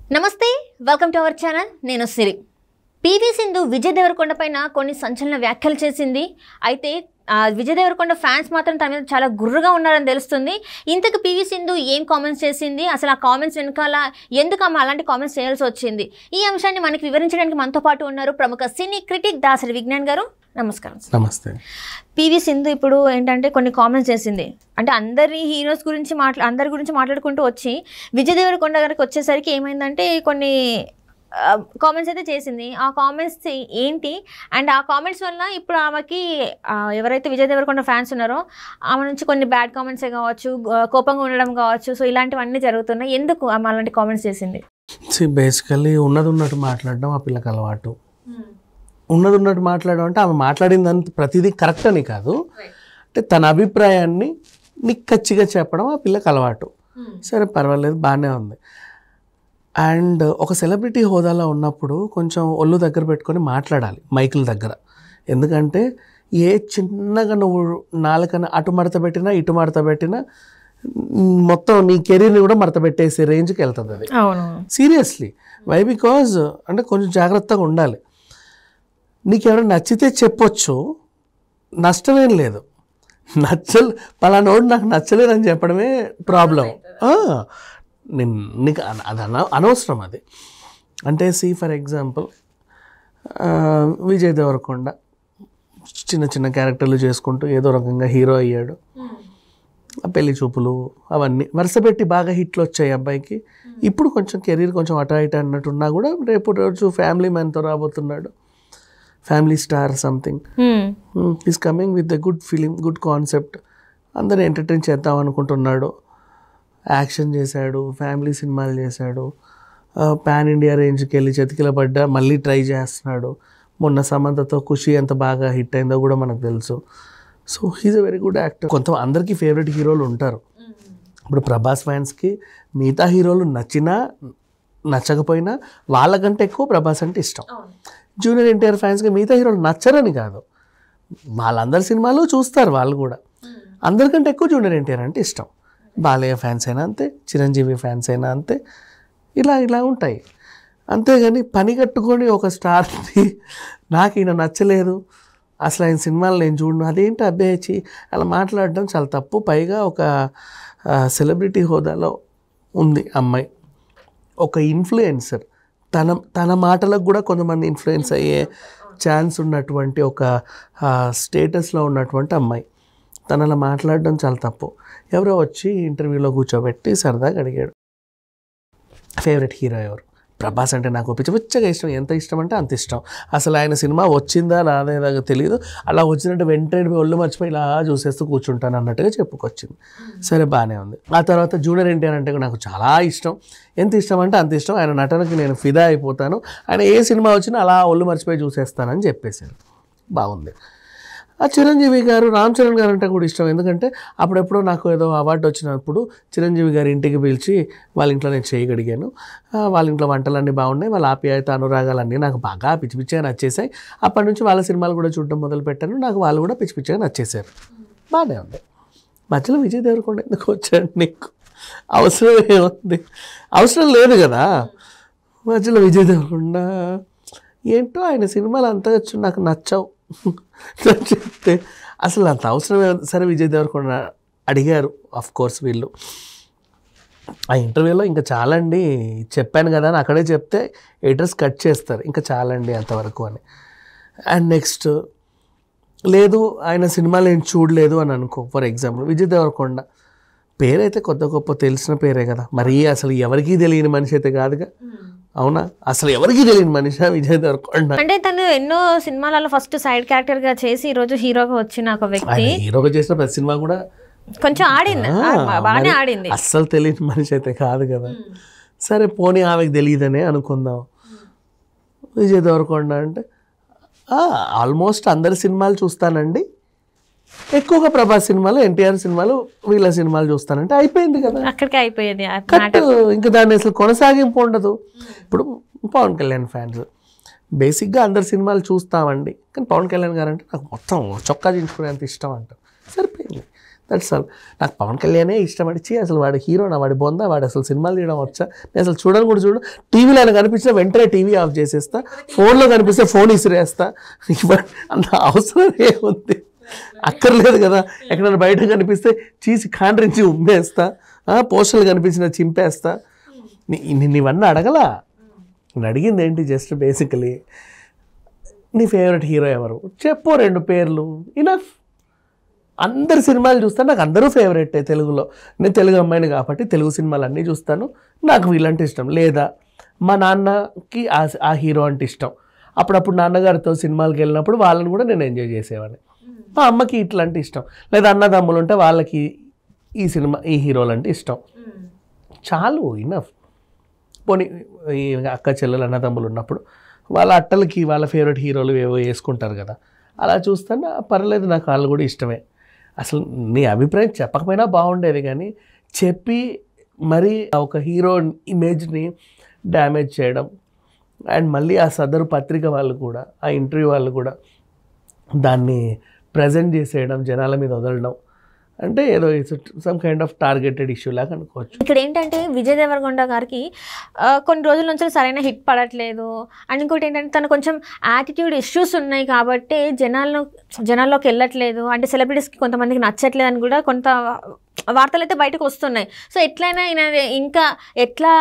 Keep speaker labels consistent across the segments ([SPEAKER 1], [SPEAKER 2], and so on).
[SPEAKER 1] నమస్తే welcome to our channel నేను సిరి PV Sindhu Vijay Devarakonda పైన కొన్ని సంచలన వ్యాఖ్యలు చేసింది అయితే విజయ్ దేవరకొండ ఫ్యాన్స్ మాత్రం తన మీద చాలా గుర్రుగా ఉన్నారని తెలుస్తుంది ఇంతకు పీవీ సింధు ఏం కామెంట్స్ చేసింది అసలు ఆ కామెంట్స్ వెనకాల ఎందుకు ఆమె అలాంటి కామెంట్స్ చేయాల్సి వచ్చింది ఈ అంశాన్ని మనకి వివరించడానికి మనతో పాటు ఉన్నారు ప్రముఖ సినీ క్రిటిక్ దాసరి విజ్ఞాన్ గారు నమస్కారం
[SPEAKER 2] నమస్తే
[SPEAKER 1] పీవీ సింధు ఇప్పుడు ఏంటంటే కొన్ని కామెంట్స్ చేసింది అంటే అందరి హీరోస్ గురించి అందరి గురించి మాట్లాడుకుంటూ వచ్చి విజయ్ దేవరకొండ గారికి వచ్చేసరికి ఏమైందంటే కొన్ని కామెంట్స్ అయితే చేసింది ఆ కామెంట్స్ ఏంటి అండ్ ఆ కామెంట్స్ వల్ల ఇప్పుడు ఆమెకి ఎవరైతే విజయ్ దేవరకొండ ఫ్యాన్స్ ఉన్నారో ఆమె నుంచి కొన్ని బ్యాడ్ కామెంట్సే కావచ్చు కోపంగా ఉండడం కావచ్చు సో ఇలాంటివన్నీ జరుగుతున్నాయి ఎందుకు ఆమె అలాంటి కామెంట్స్ చేసింది
[SPEAKER 2] బేసికల్లీ ఉన్నట్టు మాట్లాడడం ఆ పిల్లకి అలవాటు ఉన్నట్టు మాట్లాడడం అంటే ఆమె మాట్లాడిందంత ప్రతిదీ కరెక్ట్ అని కాదు అంటే తన అభిప్రాయాన్ని నిక్కచ్చిగా చెప్పడం ఆ పిల్లకి అలవాటు సరే పర్వాలేదు బాగానే ఉంది అండ్ ఒక సెలబ్రిటీ హోదాలో ఉన్నప్పుడు కొంచెం ఒళ్ళు దగ్గర పెట్టుకొని మాట్లాడాలి మైకుల దగ్గర ఎందుకంటే ఏ చిన్నగా నువ్వు నాలుకన అటు మడత పెట్టినా ఇటు మడత పెట్టినా మొత్తం నీ కెరీర్ని కూడా మడత పెట్టేసే రేంజ్కి వెళ్తుంది అది సీరియస్లీ వై బికాజ్ అంటే కొంచెం జాగ్రత్తగా ఉండాలి నీకు ఎవరైనా నచ్చితే చెప్పొచ్చు నష్టమేం లేదు పలానోడు నాకు నచ్చలేదని చెప్పడమే ప్రాబ్లం నీకు అది అనవసరం అది అంటే ఫర్ ఎగ్జాంపుల్ విజయ్ దేవరకొండ చిన్న క్యారెక్టర్లు చేసుకుంటూ ఏదో రకంగా హీరో అయ్యాడు పెళ్లి చూపులు అవన్నీ వరుసపెట్టి బాగా హిట్లు వచ్చాయి అబ్బాయికి ఇప్పుడు కొంచెం కెరీర్ కొంచెం అటు ఇటు అన్నట్టున్నా కూడా రేపు రోజు ఫ్యామిలీ మ్యాన్తో రాబోతున్నాడు family star something is coming with a good film good concept అందరూ ఎంటర్టైన్ చేద్దాం అనుకుంటున్నాడు యాక్షన్ చేశాడు ఫ్యామిలీ సినిమాలు చేశాడు పాన్ ఇండియా రేంజ్కి వెళ్ళి చతికిల పడ్డా మళ్ళీ ట్రై చేస్తున్నాడు మొన్న సమంతతో ఖుషి ఎంత బాగా హిట్ అయిందో కూడా మనకు తెలుసు so he's a very good actor అందరికీ ఫేవరెట్ హీరోలు ఉంటారు ఇప్పుడు ప్రభాస్ ఫ్యాన్స్కి మిగతా హీరోలు నచ్చినా నచ్చకపోయినా వాళ్ళకంటే ఎక్కువ ప్రభాస్ అంటే ఇష్టం జూనియర్ ఎన్టీఆర్ ఫ్యాన్స్కి మిగతా హీరోలు నచ్చరని కాదు వాళ్ళందరి సినిమాలు చూస్తారు వాళ్ళు కూడా అందరికంటే ఎక్కువ జూనియర్ ఎన్టీఆర్ అంటే ఇష్టం బాలయ్య ఫ్యాన్స్ అయినా అంతే చిరంజీవి ఫ్యాన్స్ అయినా అంతే ఇలా ఉంటాయి అంతేగాని పని కట్టుకొని ఒక స్టార్ని నాకు ఈయన నచ్చలేదు అసలు ఆయన సినిమాలు నేను చూడను అదేంటి అబ్బేచి అలా మాట్లాడడం చాలా తప్పు పైగా ఒక సెలబ్రిటీ హోదాలో ఉంది అమ్మాయి ఒక ఇన్ఫ్లుయెన్సర్ తన మాటలకు కూడా కొంతమంది ఇన్ఫ్లుయెన్స్ అయ్యే ఛాన్స్ ఉన్నటువంటి ఒక స్టేటస్లో ఉన్నటువంటి అమ్మాయి తను అలా మాట్లాడడం చాలా తప్పు ఎవరో వచ్చి ఇంటర్వ్యూలో కూర్చోబెట్టి సరదాగా అడిగాడు ఫేవరెట్ హీరో ఎవరు ప్రభాస్ అంటే నాకు పిచ్చగా ఇష్టం ఎంత ఇష్టం అంటే అంత ఇష్టం అసలు ఆయన సినిమా వచ్చిందా రాదేదా తెలియదు అలా వచ్చినట్టు వెంటనే ఒళ్ళు మర్చిపోయి ఇలా చూసేస్తూ కూర్చుంటాను అన్నట్టుగా చెప్పుకొచ్చింది సరే బాగానే ఉంది ఆ తర్వాత జూనియర్ ఎన్టీఆర్ అంటే నాకు చాలా ఇష్టం ఎంత ఇష్టం అంటే అంత ఇష్టం ఆయన నటనకి నేను ఫిదా అయిపోతాను ఆయన ఏ సినిమా వచ్చినా అలా ఒళ్ళు మర్చిపోయి చూసేస్తానని చెప్పేశాను బాగుంది ఆ చిరంజీవి గారు రామ్ చరణ్ గారు అంటే కూడా ఇష్టం ఎందుకంటే అప్పుడెప్పుడో నాకు ఏదో అవార్డు వచ్చినప్పుడు చిరంజీవి గారి ఇంటికి పిలిచి వాళ్ళ ఇంట్లో నేను చేయగలిగాను వాళ్ళ ఇంట్లో వంటలన్నీ బాగున్నాయి వాళ్ళ ఆప్యాయత అనురాగాలన్నీ నాకు బాగా పిచ్చిగా నచ్చేసాయి అప్పటి నుంచి వాళ్ళ సినిమాలు కూడా చూడడం మొదలుపెట్టాను నాకు వాళ్ళు కూడా పిచ్చిగా నచ్చేసారు బాగానే ఉంది మధ్యలో విజయ్ దేవరకొండ ఎందుకు వచ్చాడు నీకు అవసరం ఏముంది అవసరం లేదు కదా మధ్యలో విజయ్ దేవరకొండ ఏంటో ఆయన సినిమాలు అంతగా నాకు నచ్చవు చెప్తే అసలు అంత అవసరమే సరే విజయ్ దేవరకొండ అడిగారు ఆఫ్ కోర్స్ వీళ్ళు ఆ ఇంటర్వ్యూలో ఇంకా చాలండి చెప్పాను కదా అని అక్కడే చెప్తే ఎడిటర్స్ కట్ చేస్తారు ఇంకా చాలండి అంతవరకు అని అండ్ నెక్స్ట్ లేదు ఆయన సినిమాలు ఏం చూడలేదు అని అనుకో ఫర్ ఎగ్జాంపుల్ విజయ్ దేవరకొండ పేరైతే కొత్త గొప్ప తెలిసిన పేరే కదా మరి అసలు ఎవరికీ తెలియని మనిషి అయితే కాదుగా అవునా అసలు ఎవరికి తెలియని మనిషి విజయ్ దేవరకొండ
[SPEAKER 1] అంటే తను ఎన్నో సినిమాలలో ఫస్ట్ సైడ్ క్యారెక్టర్ గా చేసి ఈ రోజు హీరోగా వచ్చిన ఒక వ్యక్తి
[SPEAKER 2] హీరోగా చేసిన ప్రతి సినిమా కూడా
[SPEAKER 1] కొంచెం ఆడింది బాగానే ఆడింది
[SPEAKER 2] అస్సలు తెలియని మనిషి అయితే కాదు కదా సరే పోనీ ఆమెకు తెలియదనే అనుకుందాం విజయ్ దేవరకొండ అంటే ఆల్మోస్ట్ అందరి సినిమాలు చూస్తానండి ఎక్కువగా ప్రభాస్ సినిమాలు ఎన్టీఆర్ సినిమాలు వీళ్ళ సినిమాలు చూస్తానంటే అయిపోయింది కదా
[SPEAKER 1] అక్కడికి అయిపోయింది
[SPEAKER 2] ఇంకా దాన్ని అసలు కొనసాగింపు ఉండదు ఇప్పుడు పవన్ కళ్యాణ్ ఫ్యాన్స్ బేసిక్గా అందరు సినిమాలు చూస్తామండి కానీ పవన్ కళ్యాణ్ గారు అంటే నాకు మొత్తం చొక్కా దించుకునేంత ఇష్టం అంటారు సరిపోయింది దట్స్ ఆల్. నాకు పవన్ కళ్యాణే ఇష్టపడిచి అసలు వాడి హీరోనా, వాడి బొందా, వాడు అసలు సినిమాలు తీయడం వచ్చా, నేను అసలు చూడను కూడా చూడు. టీవీలో ఆయన కనిపించిన వెంటనే టీవీ ఆఫ్ చేసేస్తా, ఫోన్లో కనిపిస్తే ఫోన్ ఇసిరేస్తా. అంత అవసరం ఏముంది, అక్కర్లేదు కదా. ఎక్కడైనా బయట కనిపిస్తే చీసి కాండ్రించి ఉమ్మేస్తా, పోస్టర్లు కనిపించిన చింపేస్తా. నీవన్నీ అడగలా, నేను అడిగింది ఏంటి జస్ట్ బేసికలీ నీ ఫేవరెట్ హీరో ఎవరు చెప్పు, 2 పేర్లు ఇనఫ్. అందరు సినిమాలు చూస్తాను, నాకు అందరూ ఫేవరెటే తెలుగులో. నేను తెలుగు అమ్మాయిని కాబట్టి తెలుగు సినిమాలు అన్నీ చూస్తాను, నాకు వీళ్ళంటే ఇష్టం. లేదా మా నాన్నకి ఆ హీరో అంటే ఇష్టం, అప్పుడప్పుడు నాన్నగారితో సినిమాలకు వెళ్ళినప్పుడు వాళ్ళని కూడా నేను ఎంజాయ్ చేసేవాడిని. మా అమ్మకి ఇట్లాంటి ఇష్టం, లేదా అన్నదమ్ములు ఉంటే వాళ్ళకి ఈ హీరోలు అంటే ఇష్టం. చాలు, ఇనఫ్. పోనీ ఈ అక్క చెల్లెలు అన్నదమ్ములు ఉన్నప్పుడు వాళ్ళ అట్టలకి వాళ్ళ ఫేవరెట్ హీరోలు ఏవో వేసుకుంటారు కదా, అలా చూస్తాను, పర్లేదు, నాకు వాళ్ళు కూడా ఇష్టమే. అసలు నీ అభిప్రాయం చెప్పకపోయినా బాగుండేది, కానీ చెప్పి మరి ఒక హీరో ఇమేజ్ని డ్యామేజ్ చేయడం, అండ్ మళ్ళీ ఆ సదరు పత్రిక వాళ్ళు కూడా, ఆ ఇంటర్వ్యూ వాళ్ళు కూడా దాన్ని ప్రజెంట్ చేసేయడం, జనాల మీద వదలడం అంటే ఏదో some kind of targeted issue లాగా అనుకోవచ్చు.
[SPEAKER 1] ఇక్కడ ఏంటంటే విజయ్ దేవరకొండ గారికి కొన్ని రోజుల నుంచి సరైన హిట్ పడట్లేదు, అండ్ ఇంకోటి ఏంటంటే తను కొంచెం యాటిట్యూడ్ ఇష్యూస్ ఉన్నాయి కాబట్టి జనాల్లోకి వెళ్ళట్లేదు, అంటే సెలబ్రిటీస్కి కొంతమందికి నచ్చట్లేదు అని కూడా కొంత వార్తలు అయితే బయటకు వస్తున్నాయి. సో ఎట్లయినా ఇంకా ఎట్లా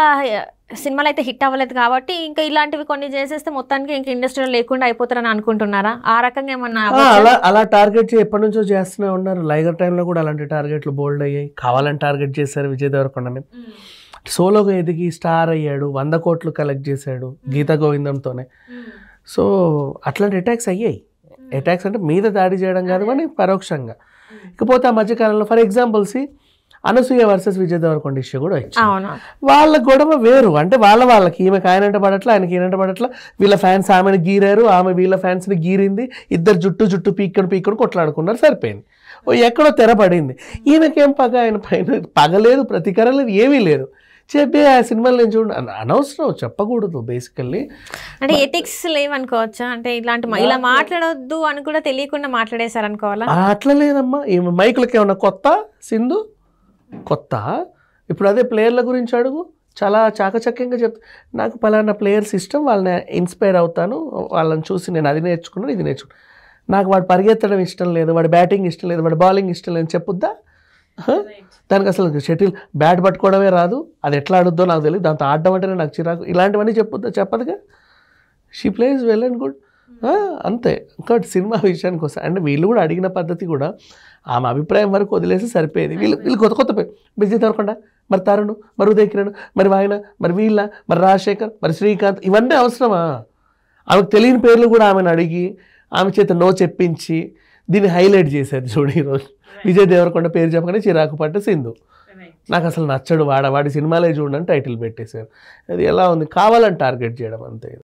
[SPEAKER 1] సినిమాలు అయితే హిట్ అవ్వలేదు కాబట్టి ఇంకా ఇలాంటివి కొన్ని చేసేస్తే మొత్తానికి ఇంకా ఇండస్ట్రీలో లేకుండా అయిపోతారని అనుకుంటున్నారా? ఆ రకంగా ఏమన్నా
[SPEAKER 2] అలా టార్గెట్ ఎప్పటి నుంచో చేస్తూనే ఉన్నారు. లైగర్ టైంలో కూడా అలాంటి టార్గెట్లు బోల్డ్ అయ్యాయి, కావాలని టార్గెట్ చేశారు విజయ్ దేవరకొండని. సోలోగా ఎదిగి స్టార్ అయ్యాడు, 100 కోట్లు కలెక్ట్ చేశాడు గీతా గోవిందంతోనే. సో అట్లాంటి అటాక్స్ అయ్యాయి. అటాక్స్ అంటే మీద దాడి చేయడం కాదు కానీ పరోక్షంగా. ఇకపోతే ఆ మధ్యకాలంలో for examples Anasuya versus Vijay Deverakonda issue కూడా వచ్చింది. వాళ్ళ గొడవ వేరు, అంటే వాళ్ళకి ఈమెకి ఆయనంట పడట్లా, ఆయనకి ఈయనంట పడట్లా, వీళ్ళ ఫ్యాన్స్ ఆమెను గీరారు, ఆమె వీళ్ళ ఫ్యాన్స్ని గీరింది, ఇద్దరు జుట్టు పీక్కడు కొట్లాడుకున్నారు, సరిపోయింది. ఎక్కడో తెరపడింది. ఈయనకేం పగ, ఆయన పైన పగలేదు, ప్రతీకారం లేదు, ఏమీ లేదు. చెప్పి ఆ సినిమాలు నేను చూడండి, అనవసరం, చెప్పకూడదు బేసికల్లీ.
[SPEAKER 1] అంటే ఎథిక్స్ లేవనుకోవచ్చా? అంటే ఇలా మాట్లాడొద్దు అని కూడా తెలియకుండా మాట్లాడేశారు అనుకోవాలా?
[SPEAKER 2] అట్లా లేదమ్మా. ఈమె మైకులకి ఏమన్నా కొత్త ఇప్పుడు అదే ప్లేయర్ల గురించి అడుగు, చాలా చాకచక్యంగా చెప్తా, నాకు పలానా ప్లేయర్స్ ఇష్టం, వాళ్ళని ఇన్స్పైర్ అవుతాను, వాళ్ళని చూసి నేను అది నేర్చుకున్నాను, ఇది నేర్చుకున్నాను. నాకు వాడు పరిగెత్తడం ఇష్టం లేదు, వాడు బ్యాటింగ్ ఇష్టం లేదు, వాడు బౌలింగ్ ఇష్టం లేదు చెప్పుద్దా? దానికి అసలు షటిల్ బ్యాట్ పట్టుకోవడమే రాదు, అది ఎట్లా ఆడుద్దో నాకు తెలియదు, దాంతో ఆడడం అంటేనే నాకు చిరాకు, ఇలాంటివన్నీ చెప్పదుగా. She plays well and good, అంతే. ఇంకోటి సినిమా విషయానికి వస్తే అంటే వీళ్ళు కూడా అడిగిన పద్ధతి కూడా ఆమె అభిప్రాయం వరకు వదిలేసి సరిపోయేది. వీళ్ళు కొత్త పేరు, విజయ్ దేవరకొండ, మరి తరుణ్, మరి ఉదయ్ కిరణ్, మరి ఆయన, మరి వీళ్ళ, మరి రాజశేఖర్, మరి శ్రీకాంత్, ఇవన్నీ అవసరమా? ఆమెకు తెలియని పేర్లు కూడా ఆమెను అడిగి ఆమె చేత నో చెప్పించి దీన్ని హైలైట్ చేశారు చూడు ఈరోజు. విజయ్ దేవరకొండ పేరు చెప్పగానే చిరాకు పట్ట సింధు, నాకు అసలు నచ్చడు, వాడి సినిమాలే చూడని టైటిల్ పెట్టేశారు. అది ఎలా ఉంది, కావాలని టార్గెట్ చేయడం అంతే.